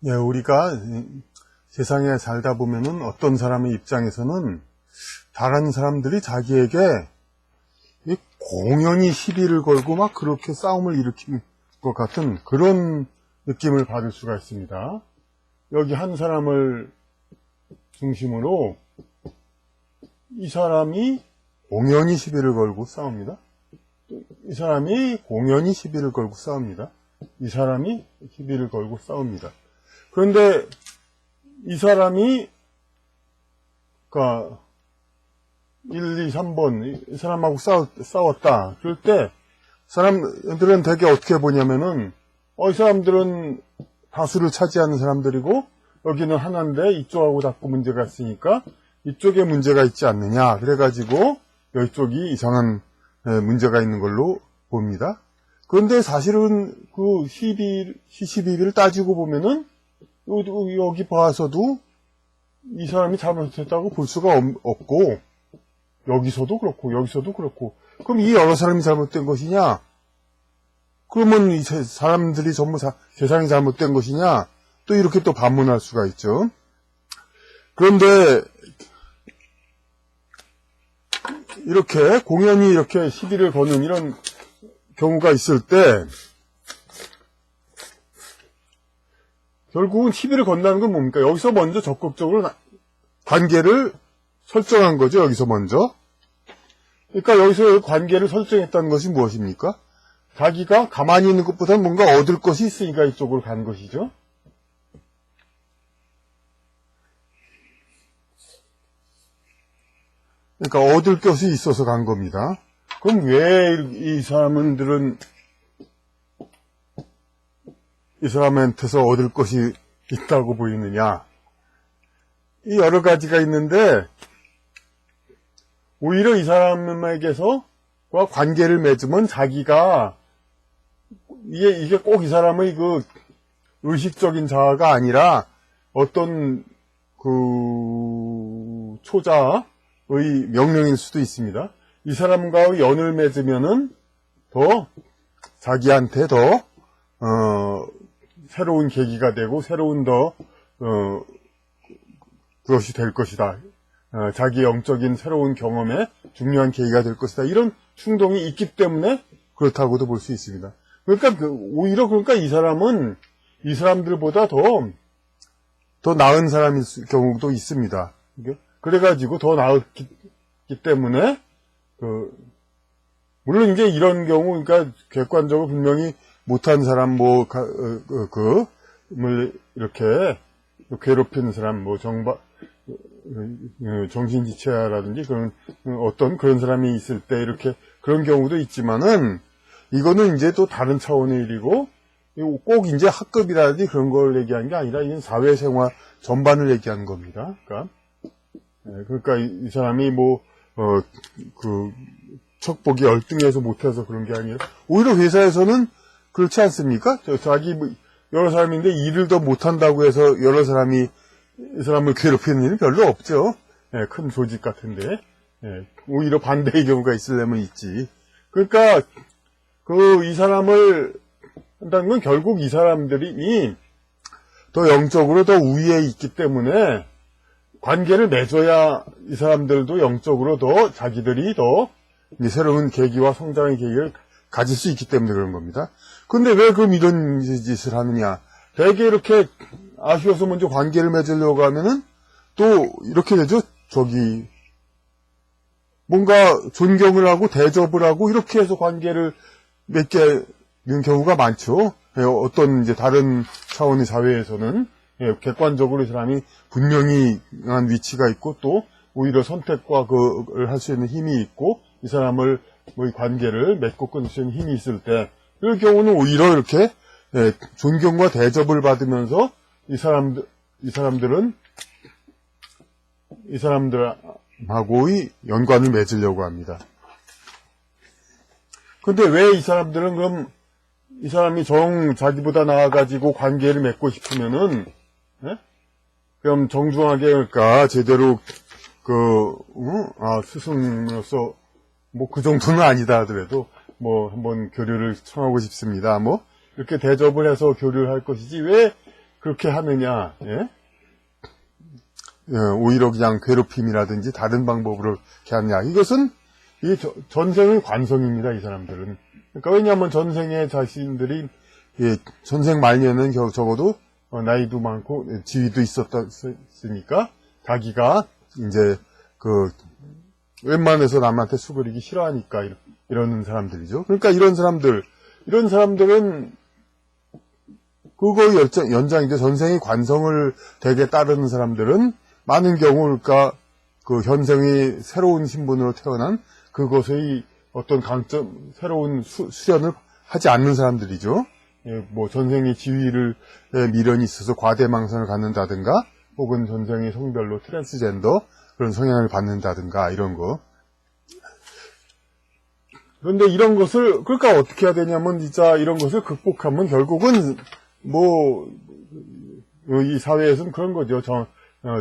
예, 우리가 세상에 살다 보면은 어떤 사람의 입장에서는 다른 사람들이 자기에게 공연히 시비를 걸고 막 그렇게 싸움을 일으킨 것 같은 그런 느낌을 받을 수가 있습니다. 여기 한 사람을 중심으로 이 사람이 공연히 시비를 걸고 싸웁니다. 이 사람이 공연히 시비를 걸고 싸웁니다. 이 사람이 시비를 걸고 싸웁니다. 그런데 이 사람이 그러니까 1, 2, 3번 이 사람하고 싸웠다. 그럴 때 사람들은 되게 어떻게 보냐면은 이 사람들은 다수를 차지하는 사람들이고 여기는 하나인데 이쪽하고 자꾸 문제가 있으니까 이쪽에 문제가 있지 않느냐. 그래가지고 이쪽이 이상한 문제가 있는 걸로 봅니다. 그런데 사실은 그 시비를 따지고 보면은 여기 봐서도 이 사람이 잘못했다고 볼 수가 없고 여기서도 그렇고 여기서도 그렇고 그럼 이 여러 사람이 잘못된 것이냐? 그러면 이 사람들이 전부 세상이 잘못된 것이냐? 또 이렇게 또 반문할 수가 있죠. 그런데 이렇게 공연히 이렇게 시비를 거는 이런 경우가 있을 때 결국은 시비를 건다는 건 뭡니까? 여기서 먼저 적극적으로 관계를 설정한 거죠. 여기서 먼저. 그러니까 여기서 관계를 설정했다는 것이 무엇입니까? 자기가 가만히 있는 것보다는 뭔가 얻을 것이 있으니까 이쪽으로 간 것이죠. 그러니까 얻을 것이 있어서 간 겁니다. 그럼 왜 이 사람들은 이 사람한테서 얻을 것이 있다고 보이느냐? 이 여러 가지가 있는데 오히려 이 사람에게서 관계를 맺으면 자기가 이게 꼭 이 사람의 그 의식적인 자아가 아니라 어떤 그 초자의 명령일 수도 있습니다. 이 사람과의 연을 맺으면은 더 자기한테 더 새로운 계기가 되고 새로운 그것이 될 것이다. 자기 영적인 새로운 경험에 중요한 계기가 될 것이다. 이런 충동이 있기 때문에 그렇다고도 볼 수 있습니다. 그러니까 오히려 그러니까 이 사람은 이 사람들보다 더 나은 사람일 경우도 있습니다. 그래가지고 더 나았기 때문에 물론 이제 이런 경우 그러니까 객관적으로 분명히 못한 사람 이렇게 괴롭히는 사람 정신지체라든지 그런 사람이 있을 때 이렇게 그런 경우도 있지만은 이거는 이제 또 다른 차원의 일이고 꼭 이제 학급이라든지 그런 걸 얘기하는 게 아니라 이건 사회생활 전반을 얘기하는 겁니다. 그러니까 이 사람이 척복이 열등해서 못해서 그런 게 아니라 오히려 회사에서는 그렇지 않습니까? 자기 여러 사람인데 일을 더 못한다고 해서 여러 사람이 이 사람을 괴롭히는 일은 별로 없죠. 큰 조직 같은데. 오히려 반대의 경우가 있으려면 있지. 그러니까, 이 사람을 한다는 건 결국 이 사람들이 더 영적으로 더 우위에 있기 때문에 관계를 맺어야 이 사람들도 영적으로 더 자기들이 더 새로운 계기와 성장의 계기를 가질 수 있기 때문에 그런 겁니다. 근데 왜 그럼 이런 짓을 하느냐? 되게 이렇게 아쉬워서 먼저 관계를 맺으려고 하면은 또 이렇게 되죠. 뭔가 존경을 하고 대접을 하고 이렇게 해서 관계를 맺게 되는 경우가 많죠. 어떤 이제 다른 차원의 사회에서는 객관적으로 이 사람이 분명히 한 위치가 있고 또 오히려 선택과 그걸 할 수 있는 힘이 있고 이 사람을 관계를 맺고 끊을 수 있는 힘이 있을 때 이럴 경우는 오히려 이렇게 존경과 대접을 받으면서 이 사람들하고의 연관을 맺으려고 합니다. 근데 왜 이 사람들은 그럼 이 사람이 자기보다 나아가지고 관계를 맺고 싶으면은 그럼 정중하게 그러니까 제대로 스승으로서 그 정도는 아니다 하더라도 한번 교류를 청하고 싶습니다. 이렇게 대접을 해서 교류를 할 것이지 왜 그렇게 하느냐, 예? 오히려 그냥 괴롭힘이라든지 다른 방법으로 이렇게 하느냐. 이것은 이 전생의 관성입니다, 이 사람들은. 그러니까 왜냐하면 전생에 자신들이, 예, 전생 말년은 적어도 나이도 많고 지위도 있었으니까 자기가 이제 웬만해서 남한테 수그리기 싫어하니까 이러는 사람들이죠. 그러니까 이런 사람들은 그거 연장이죠. 전생의 관성을 되게 따르는 사람들은 많은 경우, 그러니까 그 현생의 새로운 신분으로 태어난 그것의 어떤 강점, 새로운 수련을 하지 않는 사람들이죠. 예, 뭐 전생의 지위를 미련이 있어서 과대망상을 갖는다든가, 혹은 전생의 성별로 트랜스젠더 그런 성향을 받는다든가 이런 거. 그런데 이런 것을 그러니까 어떻게 해야 되냐면 진짜 이런 것을 극복하면 결국은 뭐 이 사회에서는 그런 거죠.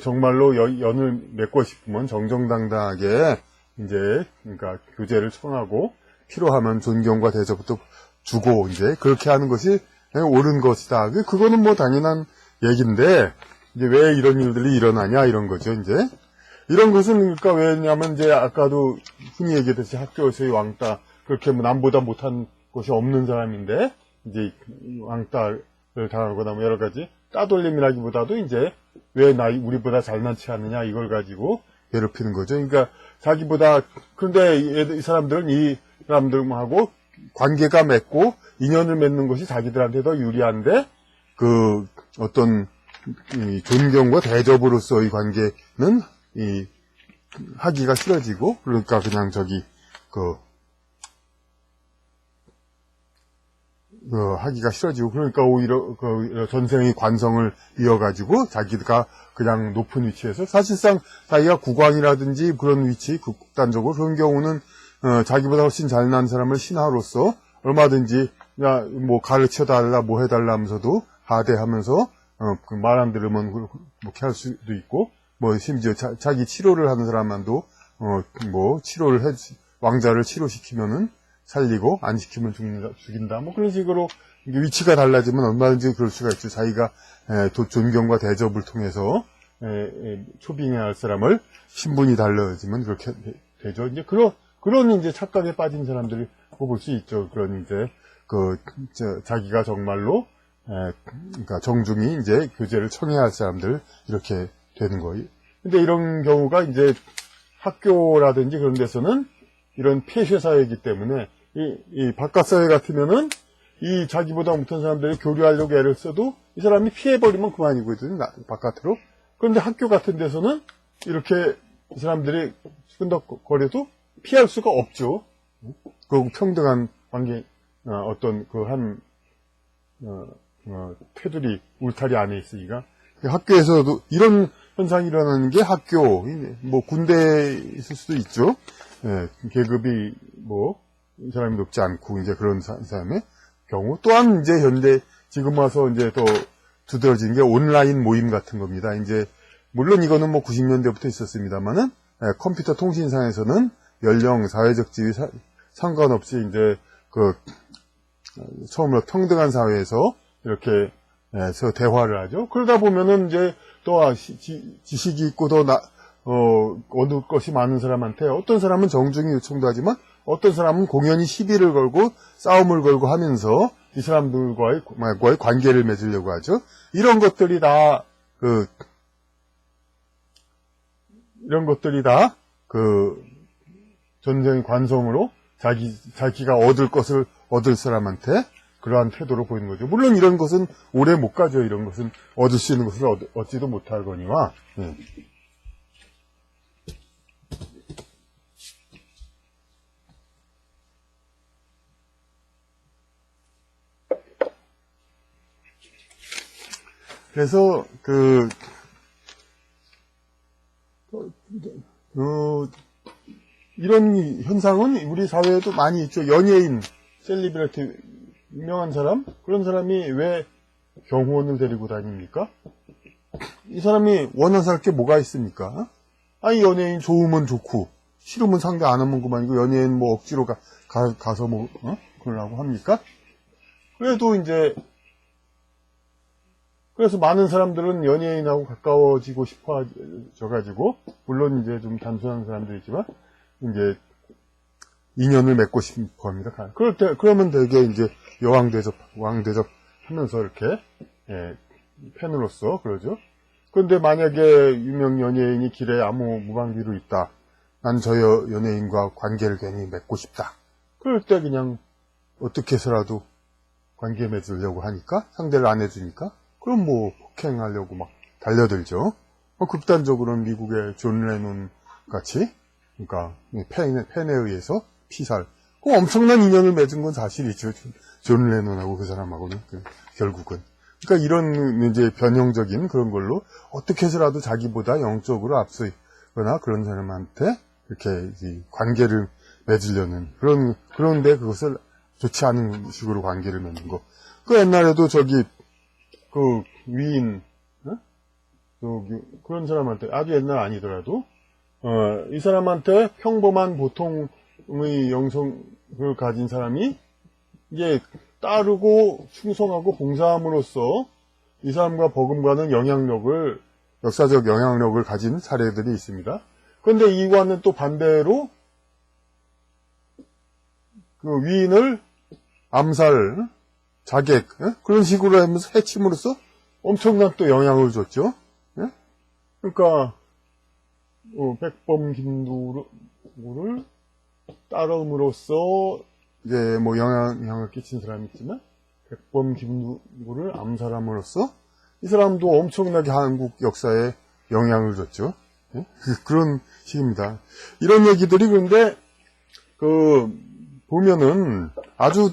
정말로 연을 맺고 싶으면 정정당당하게 이제 그러니까 교제를 청하고 필요하면 존경과 대접도 주고 이제 그렇게 하는 것이 옳은 것이다. 그거는 뭐 당연한 얘기인데 이제 왜 이런 일들이 일어나냐 이런 거죠. 이제 이런 것은 그러니까 왜냐하면 이제 아까도 흔히 얘기했듯이 학교에서의 왕따 그렇게 뭐 남보다 못한 것이 없는 사람인데 이제 왕따를 당하거나 뭐 여러 가지 따돌림이라기보다도 이제 왜 우리보다 잘난 체 하느냐 이걸 가지고 괴롭히는 거죠. 그러니까 자기보다 그런데 이 사람들하고 관계가 맺고 인연을 맺는 것이 자기들한테 더 유리한데 그 어떤 이 존경과 대접으로서의 관계는 하기가 싫어지고 그러니까 그냥 하기가 싫어지고 그러니까 오히려 전생의 관성을 이어가지고 자기가 그냥 높은 위치에서 사실상 자기가 국왕이라든지 그런 위치 극단적으로 그런 경우는 자기보다 훨씬 잘난 사람을 신하로서 얼마든지 뭐 가르쳐달라 뭐 해달라 하면서도 하대하면서 말 안 들으면 그렇게 할 수도 있고 뭐 심지어 자기 치료를 하는 사람만도 뭐 왕자를 치료시키면은 살리고 안 시키면 죽인다 뭐 그런 식으로 위치가 달라지면 얼마든지 그럴 수가 있죠. 자기가 존경과 대접을 통해서 초빙해야 할 사람을 신분이 달라지면 그렇게 되죠. 이제 그런 이제 착각에 빠진 사람들이 볼 수 있죠. 그런 이제 자기가 정말로 그러니까 정중히 이제 교제를 청해야 할 사람들 이렇게 되는 거예요. 근데 이런 경우가 이제 학교라든지 그런 데서는 이런 폐쇄 사회이기 때문에 이 바깥 사회 같으면은 이 자기보다 못한 사람들이 교류하려고 애를 써도 이 사람이 피해버리면 그만이거든요. 바깥으로. 그런데 학교 같은 데서는 이렇게 이 사람들이 수근덕거려도 피할 수가 없죠. 그 평등한 관계 어떤 테두리 울타리 안에 있으니까 학교에서도 이런 현상이 일어나는 게 학교 뭐 군대에 있을 수도 있죠. 예, 계급이 뭐 이 사람이 높지 않고 이제 그런 사람의 경우 또한 이제 현대 지금 와서 이제 또 두드러진 게 온라인 모임 같은 겁니다. 이제 물론 이거는 뭐 90년대부터 있었습니다만은 컴퓨터 통신상에서는 연령, 사회적 지위 상관없이 이제 처음으로 평등한 사회에서 이렇게 해서 대화를 하죠. 그러다 보면은 이제 또 지식이 있고 더 얻을 것이 많은 사람한테 어떤 사람은 정중히 요청도 하지만 어떤 사람은 공연히 시비를 걸고 싸움을 걸고 하면서 이 사람들과의 관계를 맺으려고 하죠. 이런 것들이 다 전쟁의 관성으로 자기가 얻을 것을 얻을 사람한테 그러한 태도로 보이는 거죠. 물론 이런 것은 오래 못 가죠. 이런 것은 얻을 수 있는 것을 얻지도 못하거니와. 그래서 이런 현상은 우리 사회에도 많이 있죠. 연예인, 셀리브리티, 유명한 사람, 그런 사람이 왜 경호원을 데리고 다닙니까? 이 사람이 원해서 할 게 뭐가 있습니까? 아니, 연예인 좋으면 좋고, 싫으면 상대 안 하면 그만이고, 연예인 뭐 억지로 가서 뭐, 그러려고 합니까? 그래도 이제, 그래서 많은 사람들은 연예인하고 가까워지고 싶어져가지고, 물론 이제 좀 단순한 사람들이지만, 이제 인연을 맺고 싶어 합니다. 그러면 되게 이제 왕대접 하면서 이렇게, 예, 팬으로서 그러죠. 그런데 만약에 유명 연예인이 길에 아무 무방비로 있다. 난 저 연예인과 관계를 괜히 맺고 싶다. 그럴 때 그냥 어떻게 해서라도 관계 맺으려고 하니까, 상대를 안 해주니까, 그럼 뭐 폭행하려고 막 달려들죠. 극단적으로는 미국의 존 레논 같이, 그러니까 팬에 의해서 피살. 그 엄청난 인연을 맺은 건 사실이죠. 존 레논하고 그 사람하고는 결국은. 그러니까 이런 이제 변형적인 그런 걸로 어떻게 해서라도 자기보다 영적으로 앞서거나 그런 사람한테 이렇게 관계를 맺으려는 그런데 그것을 좋지 않은 식으로 관계를 맺는 거. 그 옛날에도 그 위인, 그런 사람한테, 아주 옛날 아니더라도, 이 사람한테 평범한 보통의 영성을 가진 사람이, 이제 따르고 충성하고 봉사함으로써 이 사람과 버금가는 역사적 영향력을 가진 사례들이 있습니다. 그런데 이와는 또 반대로, 그 위인을 암살, 자객, 그런 식으로 하면서 해침으로써 엄청난 또 영향을 줬죠. 그러니까 백범 김두를 따름으로써 이제 뭐 영향을 끼친 사람이 있지만 백범 김두를 암살함으로써 이 사람도 엄청나게 한국 역사에 영향을 줬죠. 그런 식입니다. 이런 얘기들이 그런데 보면은 아주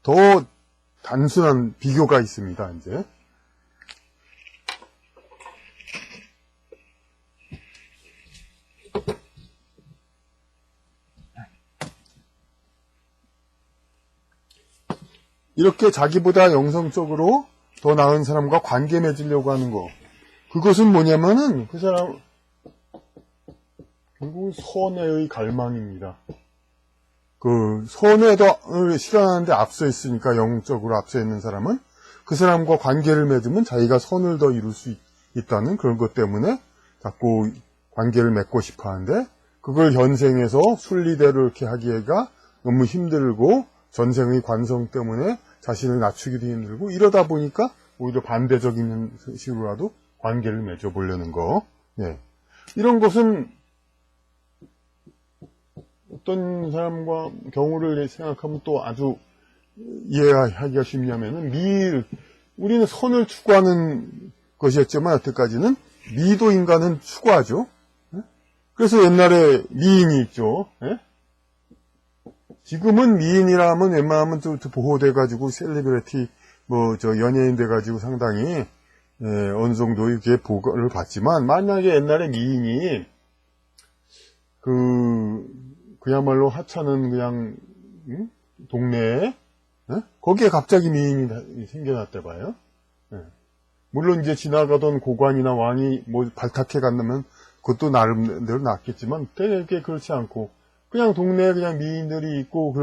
더 단순한 비교가 있습니다, 이제. 이렇게 자기보다 영성적으로 더 나은 사람과 관계 맺으려고 하는 거. 그것은 뭐냐면은 그 사람, 결국 선의의 갈망입니다. 그 선을 실현하는데 앞서 있으니까, 영적으로 앞서 있는 사람은 그 사람과 관계를 맺으면 자기가 선을 더 이룰 수 있다는 그런 것 때문에 자꾸 관계를 맺고 싶어 하는데, 그걸 현생에서 순리대로 이렇게 하기가 너무 힘들고 전생의 관성 때문에 자신을 낮추기도 힘들고, 이러다 보니까 오히려 반대적인 식으로라도 관계를 맺어보려는 거. 예. 이런 것은 어떤 사람과 경우를 생각하면 또 아주 이해하기가 쉽냐면은, 우리는 선을 추구하는 것이었지만 여태까지는 미도 인간은 추구하죠. 그래서 옛날에 미인이 있죠. 지금은 미인이라면 웬만하면 또 보호돼가지고 셀리브리티 연예인 돼가지고 상당히 어느 정도 이렇게 보호를 받지만, 만약에 옛날에 미인이 그야말로 하찮은 그냥 동네에 거기에 갑자기 미인이 생겨났대 봐요. 물론 이제 지나가던 고관이나 왕이 뭐 발탁해 간다면 그것도 나름대로 낫겠지만, 되게 그렇지 않고 그냥 동네에 그냥 미인들이 있고,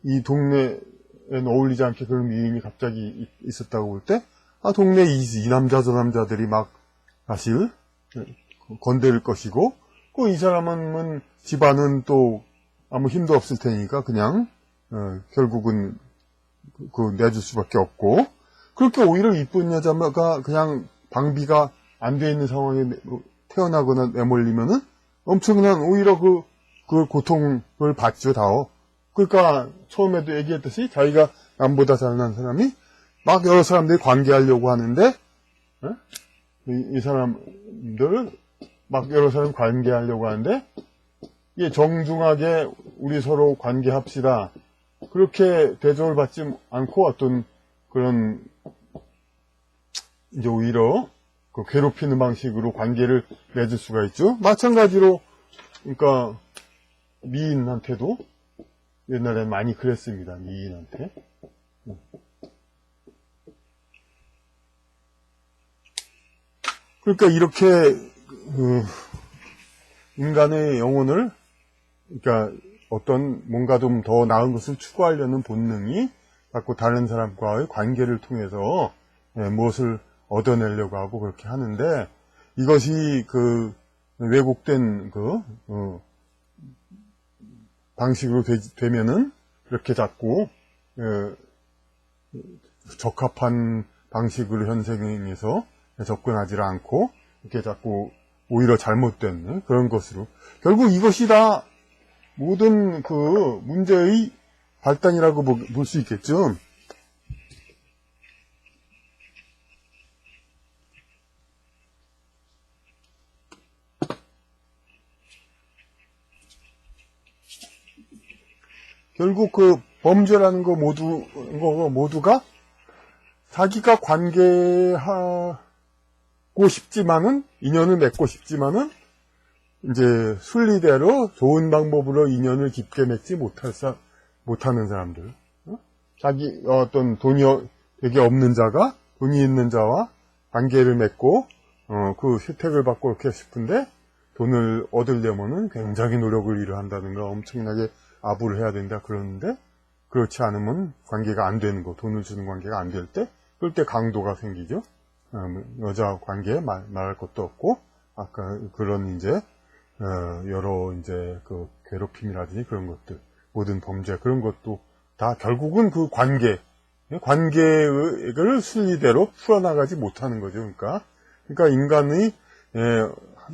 이 동네에는 어울리지 않게 그런 미인이 갑자기 있었다고 볼 때, 동네 이 남자 저 남자들이 막 사실 건드릴 것이고, 이 사람은 집안은 또 아무 힘도 없을 테니까 그냥 결국은 내줄 수밖에 없고, 그렇게 오히려 이쁜 여자가 그냥 방비가 안 돼 있는 상황에 태어나거나 내몰리면은 엄청난 오히려 그 고통을 받죠, 다. 그러니까 처음에도 얘기했듯이 자기가 남보다 잘난 사람이 막 여러 사람들이 관계하려고 하는데, 이 사람들은 막 여러 사람 관계하려고 하는데, 이게 정중하게 우리 서로 관계합시다, 그렇게 대접을 받지 않고 어떤 그런 이제 오히려 괴롭히는 방식으로 관계를 맺을 수가 있죠. 마찬가지로 그러니까 미인한테도 옛날엔 많이 그랬습니다. 미인한테. 그러니까 이렇게 인간의 영혼을, 그러니까 어떤 뭔가 좀 더 나은 것을 추구하려는 본능이 자꾸 다른 사람과의 관계를 통해서 무엇을 얻어내려고 하고 그렇게 하는데, 이것이 그 왜곡된 방식으로 되면은 이렇게 자꾸 적합한 방식으로 현생에서 접근하지 않고 이렇게 자꾸 오히려 잘못된 그런 것으로, 결국 이것이 다 모든 그 문제의 발단이라고 볼 수 있겠죠. 결국 그 범죄라는 거 모두가 자기가 관계하고 싶지만은, 인연을 맺고 싶지만은, 이제 순리대로 좋은 방법으로 인연을 깊게 맺지 못하는 사람들. 자기 어떤 돈이 되게 없는 자가 돈이 있는 자와 관계를 맺고 그 혜택을 받고 이렇게 싶은데, 돈을 얻으려면은 굉장히 노력을 한다든가 엄청나게 아부를 해야 된다 그러는데, 그렇지 않으면 관계가 안 되는 거, 돈을 주는 관계가 안 될 때, 그럴 때 강도가 생기죠. 여자 관계에 말할 것도 없고, 아까 그런 이제 여러 이제 그 괴롭힘이라든지 그런 것들, 모든 범죄 그런 것도 다 결국은 그 관계를 순리대로 풀어나가지 못하는 거죠. 그러니까 인간의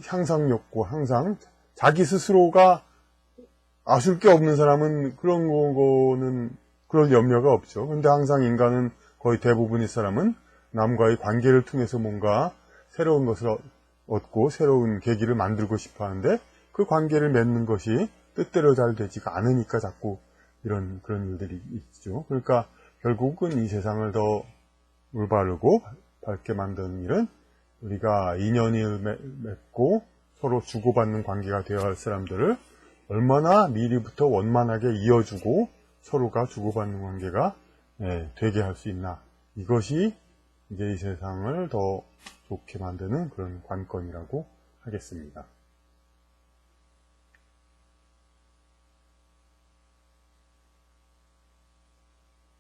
향상 욕구, 항상 자기 스스로가 아쉬울 게 없는 사람은 그런 거는 그럴 염려가 없죠. 근데 항상 인간은, 거의 대부분의 사람은 남과의 관계를 통해서 뭔가 새로운 것을 얻고 새로운 계기를 만들고 싶어 하는데, 그 관계를 맺는 것이 뜻대로 잘 되지가 않으니까 자꾸 그런 일들이 있죠. 그러니까 결국은 이 세상을 더 올바르고 밝게 만드는 일은, 우리가 인연을 맺고 서로 주고받는 관계가 되어야 할 사람들을 얼마나 미리부터 원만하게 이어주고 서로가 주고받는 관계가 되게 할 수 있나. 이것이 이제 이 세상을 더 좋게 만드는 그런 관건이라고 하겠습니다.